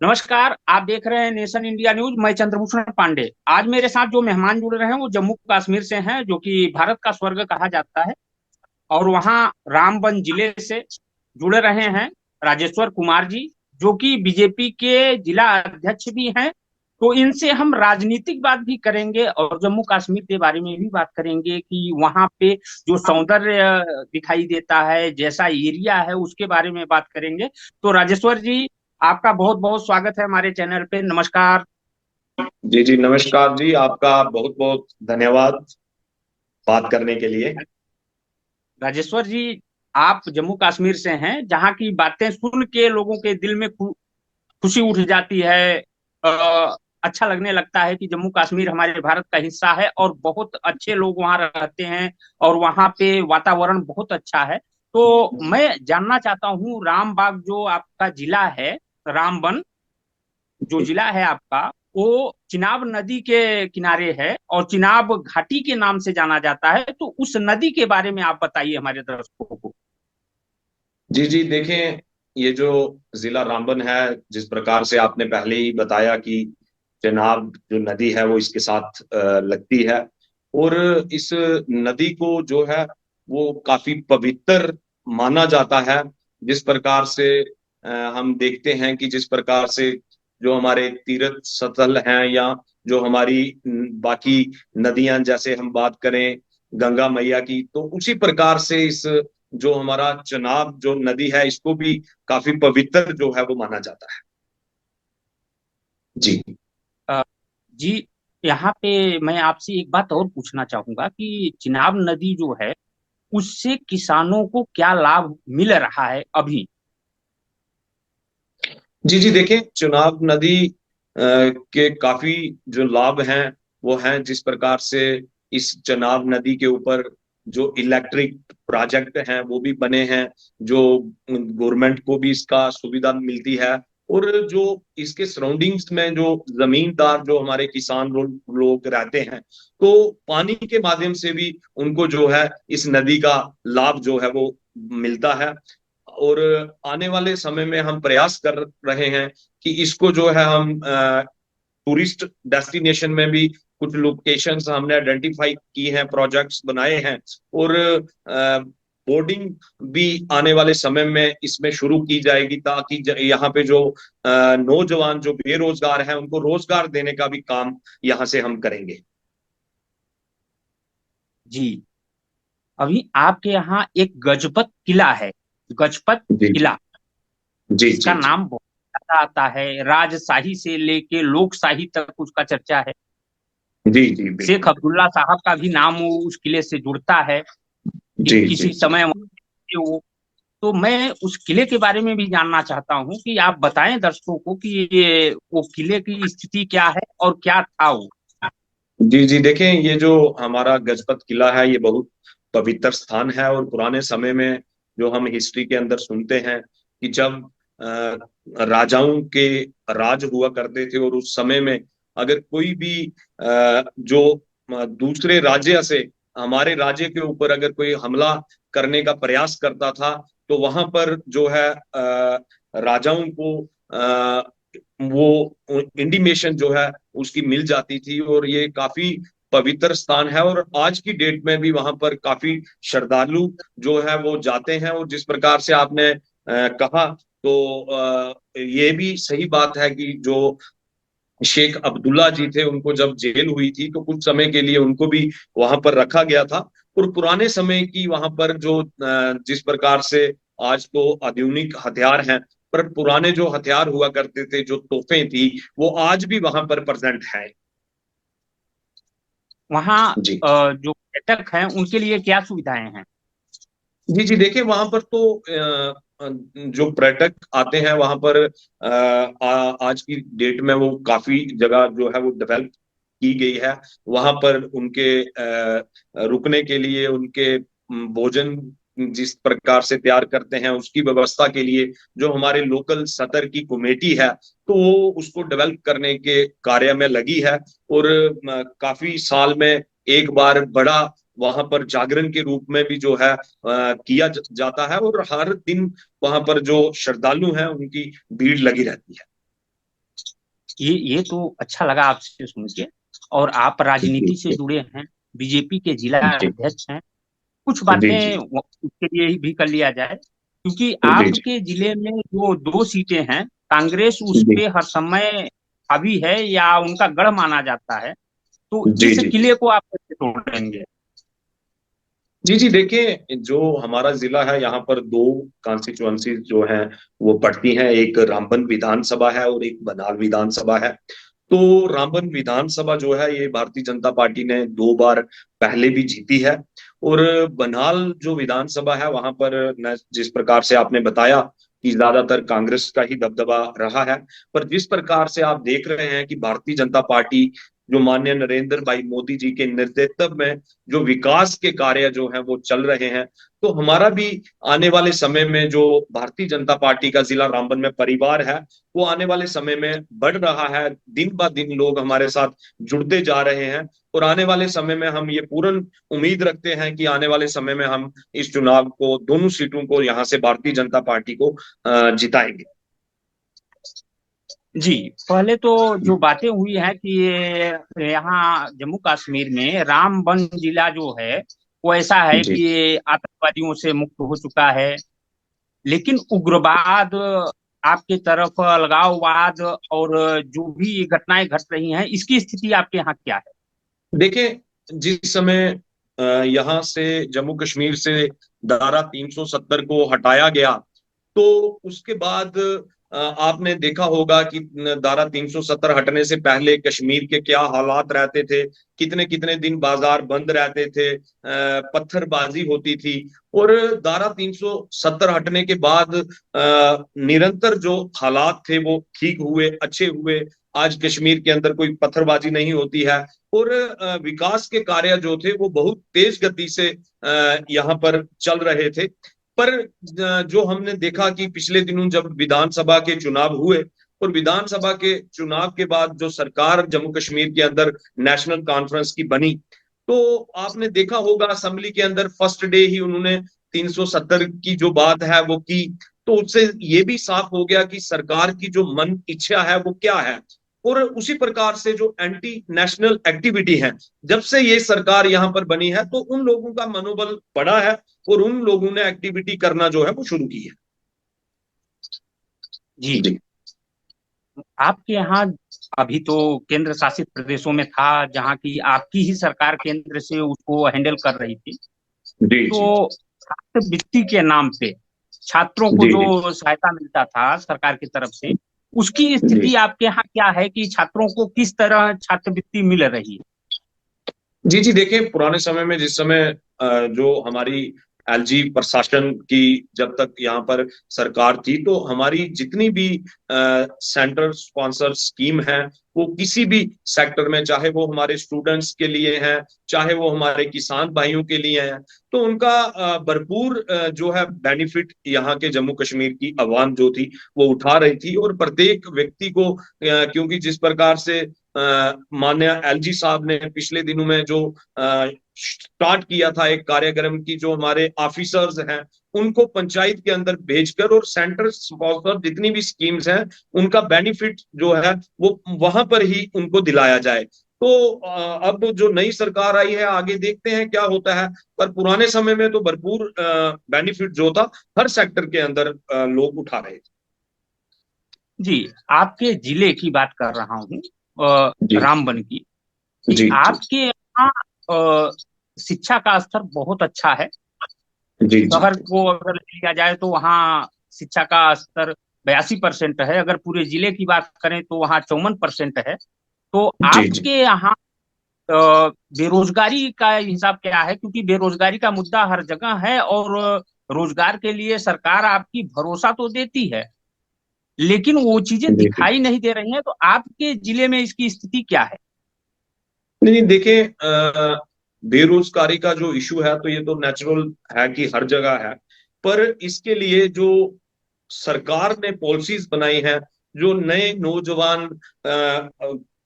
नमस्कार। आप देख रहे हैं नेशन इंडिया न्यूज। मैं चंद्रभूषण पांडे। आज मेरे साथ जो मेहमान जुड़ रहे हैं वो जम्मू कश्मीर से हैं, जो कि भारत का स्वर्ग कहा जाता है। और वहाँ रामबन जिले से जुड़े रहे हैं राजेश्वर कुमार जी, जो कि बीजेपी के जिला अध्यक्ष भी हैं। तो इनसे हम राजनीतिक बात भी करेंगे और जम्मू कश्मीर के बारे में भी बात करेंगे कि वहाँ पे जो सौंदर्य दिखाई देता है, जैसा एरिया है, उसके बारे में बात करेंगे। तो राजेश्वर जी, आपका बहुत बहुत स्वागत है हमारे चैनल पे। नमस्कार। जी जी, नमस्कार जी। आपका बहुत बहुत धन्यवाद बात करने के लिए। राजेश्वर जी, आप जम्मू कश्मीर से हैं, जहाँ की बातें सुन के लोगों के दिल में खुशी उठ जाती है। अच्छा लगने लगता है कि जम्मू कश्मीर हमारे भारत का हिस्सा है और बहुत अच्छे लोग वहाँ रहते हैं और वहाँ पे वातावरण बहुत अच्छा है। तो मैं जानना चाहता हूँ, रामबाग जो आपका जिला है, रामबन जो जिला है आपका, वो चिनाब नदी के किनारे है और चिनाब घाटी के नाम से जाना जाता है। तो उस नदी के बारे में आप बताइए हमारे दर्शकों को। जी जी, देखें, ये जो जिला रामबन है, जिस प्रकार से आपने पहले ही बताया कि चेनाब जो नदी है वो इसके साथ लगती है। और इस नदी को जो है वो काफी पवित्र माना जाता है। जिस प्रकार से हम देखते हैं कि जिस प्रकार से जो हमारे तीर्थ स्थल हैं या जो हमारी बाकी नदियां, जैसे हम बात करें गंगा मैया की, तो उसी प्रकार से इस जो हमारा चनाब जो नदी है इसको भी काफी पवित्र जो है वो माना जाता है। जी अ, जी, यहाँ पे मैं आपसे एक बात और पूछना चाहूंगा कि चिनाब नदी जो है, उससे किसानों को क्या लाभ मिल रहा है अभी। जी जी, देखें, चुनाव नदी के काफी जो लाभ हैं वो हैं। जिस प्रकार से इस चनाब नदी के ऊपर जो इलेक्ट्रिक प्रोजेक्ट हैं वो भी बने हैं, जो गवर्नमेंट को भी इसका सुविधा मिलती है। और जो इसके सराउंडिंग्स में जो जमींदार जो हमारे किसान लोग रहते हैं, तो पानी के माध्यम से भी उनको जो है इस नदी का लाभ जो है वो मिलता है। और आने वाले समय में हम प्रयास कर रहे हैं कि इसको जो है हम टूरिस्ट डेस्टिनेशन में भी कुछ लोकेशंस हमने आइडेंटिफाई की हैं, प्रोजेक्ट्स बनाए हैं। और बोर्डिंग भी आने वाले समय में इसमें शुरू की जाएगी, ताकि यहाँ पे जो नौजवान जो बेरोजगार हैं उनको रोजगार देने का भी काम यहाँ से हम करेंगे। जी, अभी आपके यहाँ एक गजपत किला है, गजपत जी किला, जी जिसका जी जी नाम बहुत ज्यादा आता है। राजशाही से लेके लोकशाही तक उसका चर्चा है। जी जी, शेख बिल्कुल। अब्दुल्ला साहब का भी नाम उस किले से जुड़ता है कि जी जी किसी जी समय वहाँ पे वो। तो मैं उस किले के बारे में भी जानना चाहता हूँ कि आप बताएं दर्शकों को कि ये वो किले की स्थिति क्या है और क्या था वो। जी जी, देखें, ये जो हमारा गजपत किला है ये बहुत पवित्र स्थान है। और पुराने समय में जो हम हिस्ट्री के अंदर सुनते हैं कि जब राजाओं के राज हुआ करते थे, और उस समय में अगर कोई भी जो दूसरे राज्य से हमारे राज्य के ऊपर अगर कोई हमला करने का प्रयास करता था, तो वहां पर जो है राजाओं को वो इंटीमेशन जो है उसकी मिल जाती थी। और ये काफी पवित्र स्थान है, और आज की डेट में भी वहां पर काफी श्रद्धालु जो है वो जाते हैं। और जिस प्रकार से आपने कहा, तो ये भी सही बात है कि जो शेख अब्दुल्ला जी थे उनको जब जेल हुई थी तो कुछ समय के लिए उनको भी वहां पर रखा गया था। और पुराने समय की वहां पर जो जिस प्रकार से आज तो आधुनिक हथियार हैं, पर पुराने जो हथियार हुआ करते थे, जो तोपें थी, वो आज भी वहां पर प्रेजेंट है। वहाँ जी जो पर्यटक हैं उनके लिए क्या सुविधाएं हैं। जी जी, देखिए, वहां पर तो जो पर्यटक आते हैं वहां पर आज की डेट में वो काफी जगह जो है वो डेवलप की गई है। वहां पर उनके रुकने के लिए, उनके भोजन जिस प्रकार से तैयार करते हैं उसकी व्यवस्था के लिए जो हमारे लोकल सतर की कमेटी है, तो वो उसको डेवलप करने के कार्य में लगी है। और काफी साल में एक बार बड़ा वहां पर जागरण के रूप में भी जो है किया जाता है। और हर दिन वहां पर जो श्रद्धालु हैं उनकी भीड़ लगी रहती है। ये तो अच्छा लगा आपसे सुन के। और आप जी राजनीति से जी जुड़े हैं, बीजेपी के जिला जी अध्यक्ष हैं, कुछ जी जी बातें उसके लिए भी कर लिया जाए, क्योंकि जी जी आपके जिले में जो दो सीटें हैं, कांग्रेस उस जी पे हर समय हावी है या उनका गढ़ माना जाता है, तो जी इस जी किले को आप कैसे तोड़ेंगे? जी जी देखिए, जो हमारा जिला है यहाँ पर दो कॉन्स्टिट्युएंसी जो हैं वो पड़ती हैं। एक रामबन विधानसभा है और एक बनाल विधानसभा है। तो रामबन विधानसभा जो है ये भारतीय जनता पार्टी ने 2 बार पहले भी जीती है। और बनाल जो विधानसभा है वहां पर जिस प्रकार से आपने बताया कि ज्यादातर कांग्रेस का ही दबदबा रहा है, पर जिस प्रकार से आप देख रहे हैं कि भारतीय जनता पार्टी जो माननीय नरेंद्र भाई मोदी जी के नेतृत्व में जो विकास के कार्य जो हैं वो चल रहे हैं, तो हमारा भी आने वाले समय में जो भारतीय जनता पार्टी का जिला रामबन में परिवार है वो आने वाले समय में बढ़ रहा है। दिन ब दिन लोग हमारे साथ जुड़ते जा रहे हैं। और आने वाले समय में हम ये पूर्ण उम्मीद रखते हैं कि आने वाले समय में हम इस चुनाव को दोनों सीटों को यहाँ से भारतीय जनता पार्टी को जिताएंगे। जी, पहले तो जो बातें हुई हैं कि ये यहाँ जम्मू कश्मीर में रामबन जिला जो है वो ऐसा है जी कि ये आतंकवादियों से मुक्त हो चुका है, लेकिन उग्रवाद आपके तरफ अलगाववाद और जो भी घटनाएं घट रही हैं, इसकी स्थिति आपके यहाँ क्या है? देखिए, जिस समय यहाँ से जम्मू कश्मीर से धारा 370 को हटाया गया, तो उसके बाद आपने देखा होगा कि धारा 370 हटने से पहले कश्मीर के क्या हालात रहते थे। कितने कितने दिन बाजार बंद रहते थे, पत्थरबाजी होती थी। और धारा 370 हटने के बाद निरंतर जो हालात थे वो ठीक हुए, अच्छे हुए। आज कश्मीर के अंदर कोई पत्थरबाजी नहीं होती है। और विकास के कार्य जो थे वो बहुत तेज गति से यहाँ पर चल रहे थे। पर जो हमने देखा कि पिछले दिनों जब विधानसभा के चुनाव हुए और विधानसभा के चुनाव के बाद जो सरकार जम्मू कश्मीर के अंदर नेशनल कॉन्फ्रेंस की बनी, तो आपने देखा होगा असेंबली के अंदर फर्स्ट डे ही उन्होंने 370 की जो बात है वो की। तो उससे ये भी साफ हो गया कि सरकार की जो मन इच्छा है वो क्या है। और उसी प्रकार से जो एंटी नेशनल एक्टिविटी है, जब से ये सरकार यहाँ पर बनी है तो उन लोगों का मनोबल बढ़ा है और उन लोगों ने एक्टिविटी करना जो है वो शुरू की है। जी, जी आपके यहाँ अभी तो केंद्र शासित प्रदेशों में था जहाँ की आपकी ही सरकार केंद्र से उसको हैंडल कर रही थी, जी जी तो छात्रवृत्ति के नाम पे छात्रों को जी जी जो सहायता मिलता था सरकार की तरफ से, उसकी जी स्थिति आपके यहाँ क्या है कि छात्रों को किस तरह छात्रवृत्ति मिल रही है? जी जी देखिए, पुराने समय में जिस समय जो हमारी एलजी प्रशासन की जब तक यहाँ पर सरकार थी, तो हमारी जितनी भी सेंटर स्पॉन्सर स्कीम है वो किसी भी सेक्टर में, चाहे वो हमारे स्टूडेंट्स के लिए हैं, चाहे वो हमारे किसान भाइयों के लिए हैं, तो उनका भरपूर जो है बेनिफिट यहाँ के जम्मू कश्मीर की आवाम जो थी वो उठा रही थी। और प्रत्येक व्यक्ति को क्योंकि जिस प्रकार से माननीय एलजी साहब ने पिछले दिनों में जो स्टार्ट किया था एक कार्यक्रम की, जो हमारे ऑफिसर्स हैं उनको पंचायत के अंदर भेजकर और सेंटर स्पॉन्सर जितनी भी स्कीम्स हैं उनका बेनिफिट जो है वो वहां पर ही उनको दिलाया जाए। तो अब जो नई सरकार आई है आगे देखते हैं क्या होता है। पर पुराने समय में तो भरपूर बेनिफिट जो था हर सेक्टर के अंदर लोग उठा रहे थे। जी, आपके जिले की बात कर रहा हूँ, जी रामबन की, कि जी जी आपके यहाँ शिक्षा का स्तर बहुत अच्छा है। जी जी शहर को अगर लिया जाए तो वहाँ शिक्षा का स्तर 82% है, अगर पूरे जिले की बात करें तो वहाँ 54% है। तो जी जी आपके यहाँ बेरोजगारी का हिसाब क्या है? क्योंकि बेरोजगारी का मुद्दा हर जगह है, और रोजगार के लिए सरकार आपकी भरोसा तो देती है, लेकिन वो चीजें जी जी दिखाई नहीं दे रही हैं। तो आपके जिले में इसकी स्थिति क्या है? नहीं नहीं देखिए, बेरोजगारी का जो इशू है तो ये तो नेचुरल है कि हर जगह है। पर इसके लिए जो सरकार ने पॉलिसीज बनाई हैं, जो नए नौजवान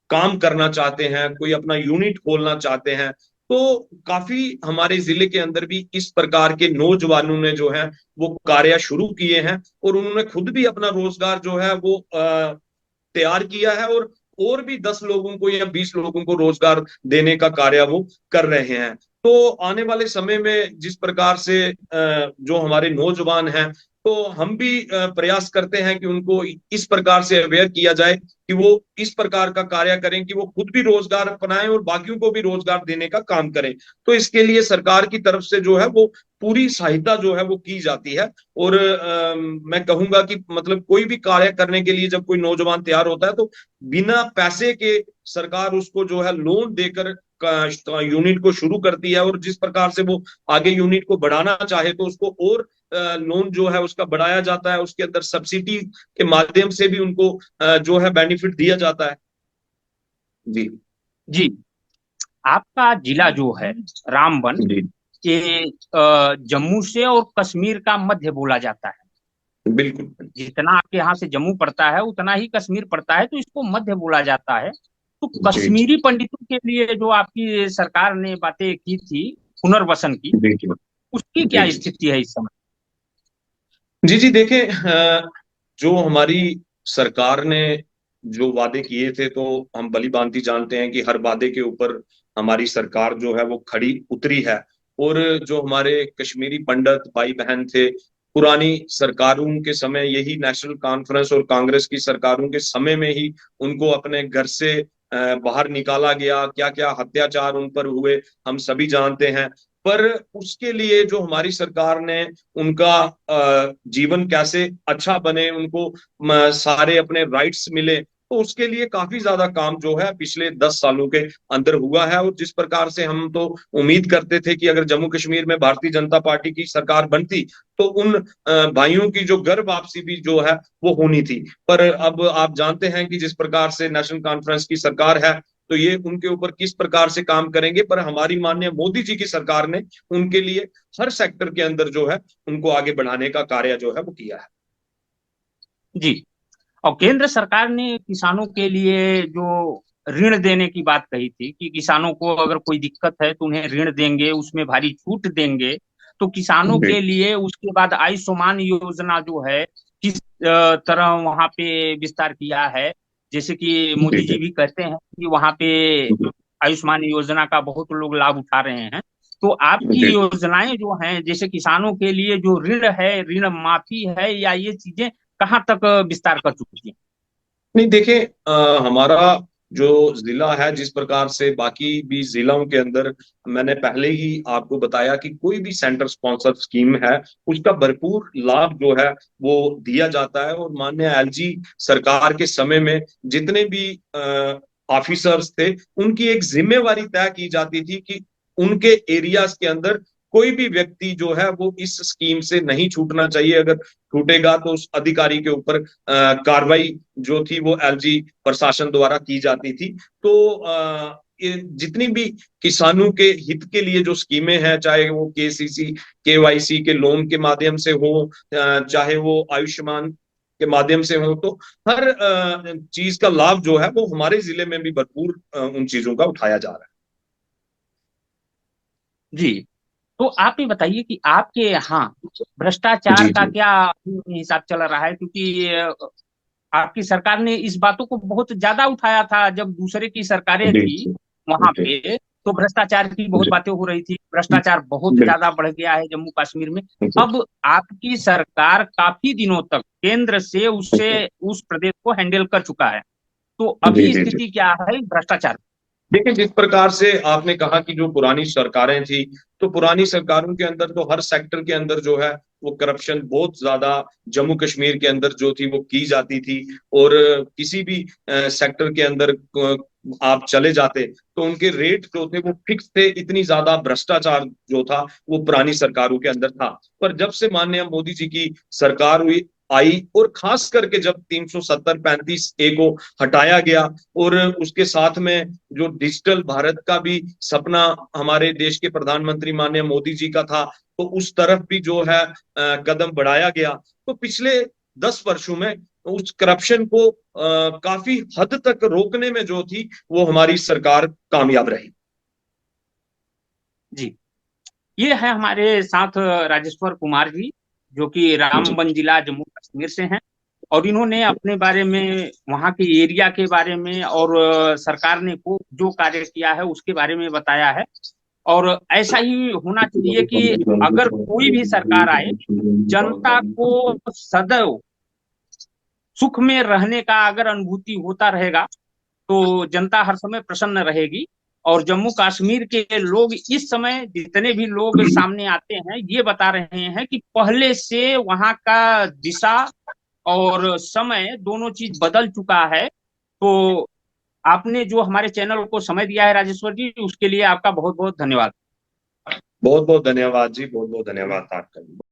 काम करना चाहते हैं, कोई अपना यूनिट खोलना चाहते हैं, तो काफी हमारे जिले के अंदर भी इस प्रकार के नौजवानों ने जो है वो कार्य शुरू किए हैं। और उन्होंने खुद भी अपना रोजगार जो है वो तैयार किया है, और भी 10 लोगों को या 20 लोगों को रोजगार देने का कार्य वो कर रहे हैं। तो आने वाले समय में जिस प्रकार से जो हमारे नौजवान हैं, तो हम भी प्रयास करते हैं कि उनको इस प्रकार से अवेयर किया जाए कि वो इस प्रकार का कार्य करें कि वो खुद भी रोजगार अपनाएं और बाकियों को भी रोजगार देने का काम करें। तो इसके लिए सरकार की तरफ से जो है वो पूरी सहायता जो है वो की जाती है। और मैं कहूंगा कि मतलब कोई भी कार्य करने के लिए जब कोई नौजवान तैयार होता है, तो बिना पैसे के सरकार उसको जो है लोन देकर यूनिट को शुरू करती है, और जिस प्रकार से वो आगे यूनिट को बढ़ाना चाहे तो उसको और लोन जो है उसका बढ़ाया जाता है, उसके अंदर सब्सिडी के माध्यम से भी उनको जो है बेनिफिट दिया जाता है। जी। जी। आपका जिला जो है रामबन, जी। ये जम्मू से और कश्मीर का मध्य बोला जाता है। बिल्कुल। जितना आपके यहाँ से जम्मू पड़ता है उतना ही कश्मीर पड़ता है, तो इसको मध्य बोला जाता है। तो जी। जी। कश्मीरी पंडितों के लिए जो आपकी सरकार ने बातें की थी पुनर्वसन की, जी। जी। उसकी जी। क्या स्थिति है इस समय? जी। जी देखिए, जो हमारी सरकार ने जो वादे किए थे, तो हम भली भांति जानते हैं कि हर वादे के ऊपर हमारी सरकार जो है वो खड़ी उतरी है। और जो हमारे कश्मीरी पंडित भाई बहन थे, पुरानी सरकारों के समय, यही नेशनल कॉन्फ्रेंस और कांग्रेस की सरकारों के समय में ही उनको अपने घर से बाहर निकाला गया, क्या क्या अत्याचार उन पर हुए हम सभी जानते हैं। पर उसके लिए जो हमारी सरकार ने उनका जीवन कैसे अच्छा बने, उनको सारे अपने राइट्स मिले, तो उसके लिए काफी ज्यादा काम जो है पिछले 10 सालों के अंदर हुआ है। और जिस प्रकार से हम तो उम्मीद करते थे कि अगर जम्मू कश्मीर में भारतीय जनता पार्टी की सरकार बनती, तो उन भाइयों की जो घर वापसी भी जो है वो होनी थी। पर अब आप जानते हैं कि जिस प्रकार से नेशनल कॉन्फ्रेंस की सरकार है, तो ये उनके ऊपर किस प्रकार से काम करेंगे। पर हमारी माननीय मोदी जी की सरकार ने उनके लिए हर सेक्टर के अंदर जो है उनको आगे बढ़ाने का कार्य जो है वो किया है। जी। और केंद्र सरकार ने किसानों के लिए जो ऋण देने की बात कही थी कि किसानों को अगर कोई दिक्कत है तो उन्हें ऋण देंगे, उसमें भारी छूट देंगे। तो किसानों जी। के लिए उसके बाद आयुष्मान योजना जो है किस तरह वहां पे विस्तार किया है। जैसे कि जी। मोदी जी जी। भी कहते हैं कि वहां पे आयुष्मान योजना का बहुत लोग लाभ उठा रहे हैं। तो आपकी जी। योजनाएं जो हैं, जैसे किसानों के लिए जो ऋण है, ऋण माफी है, या ये चीजें कहाँ तक विस्तार कर चुकी हैं? नहीं देखिए, हमारा जो जिला है, जिस प्रकार से बाकी भी जिलों के अंदर मैंने पहले ही आपको बताया कि कोई भी सेंटर स्पॉन्सर स्कीम है, उसका भरपूर लाभ जो है वो दिया जाता है। और माननीय एलजी सरकार के समय में जितने भी ऑफिसर्स थे, उनकी एक जिम्मेवारी तय की जाती थी कि उनके एरियाज के अंदर कोई भी व्यक्ति जो है वो इस स्कीम से नहीं छूटना चाहिए। अगर छूटेगा तो उस अधिकारी के ऊपर कार्रवाई जो थी वो एलजी प्रशासन द्वारा की जाती थी। तो जितनी भी किसानों के हित के लिए जो स्कीमें हैं, चाहे वो केसीसी केवाईसी के लोन के माध्यम से हो, चाहे वो आयुष्मान के माध्यम से हो, तो हर चीज का लाभ जो है वो हमारे जिले में भी भरपूर उन चीजों का उठाया जा रहा जी। तो आप ये बताइए कि आपके यहाँ है। भ्रष्टाचार जी। का जी। क्या हिसाब चल रहा है? क्योंकि आपकी सरकार ने इस बातों को बहुत ज्यादा उठाया था जब दूसरे की सरकारें जी। थी जी। वहां जी। पे। तो भ्रष्टाचार की बहुत जी। बातें हो रही थी, भ्रष्टाचार बहुत बिल्कुल। ज्यादा बढ़ गया है जम्मू कश्मीर में। जी। अब आपकी सरकार काफी दिनों तक केंद्र से उससे उस प्रदेश को हैंडल कर चुका है। तो जी। अभी जी। जी। स्थिति क्या है भ्रष्टाचार? देखिए, जिस प्रकार से आपने कहा कि जो पुरानी सरकारें थी, तो पुरानी सरकारों के अंदर तो हर सेक्टर के अंदर जो है वो करप्शन बहुत ज्यादा जम्मू कश्मीर के अंदर जो थी वो की जाती थी। और किसी भी सेक्टर के अंदर आप चले जाते, तो उनके रेट जो थे वो फिक्स थे। इतनी ज्यादा भ्रष्टाचार जो था वो पुरानी सरकारों के अंदर था। पर जब से माननीय मोदी जी की सरकार हुई आई, और खास करके जब 370-35 ए को हटाया गया, और उसके साथ में जो डिजिटल भारत का भी सपना हमारे देश के प्रधानमंत्री माननीय मोदी जी का था, तो उस तरफ भी जो है कदम बढ़ाया गया। तो पिछले 10 वर्षों में उस करप्शन को काफी हद तक रोकने में जो थी वो हमारी सरकार कामयाब रही। जी। ये है हमारे साथ राजेश्वर कुमार जी, जो कि जी। रामबन जिला जम्मू कश्मीर से हैं। और इन्होंने अपने बारे में, वहाँ के एरिया के बारे में और सरकार ने को जो कार्य किया है उसके बारे में बताया है। और ऐसा ही होना चाहिए कि अगर कोई भी सरकार आए, जनता को सदैव सुख में रहने का अगर अनुभूति होता रहेगा तो जनता हर समय प्रसन्न रहेगी। और जम्मू कश्मीर के लोग इस समय जितने भी लोग सामने आते हैं ये बता रहे हैं कि पहले से वहां का दिशा और समय दोनों चीज बदल चुका है। तो आपने जो हमारे चैनल को समय दिया है राजेश्वर जी, उसके लिए आपका बहुत बहुत धन्यवाद। बहुत बहुत धन्यवाद जी, बहुत बहुत धन्यवाद आपका।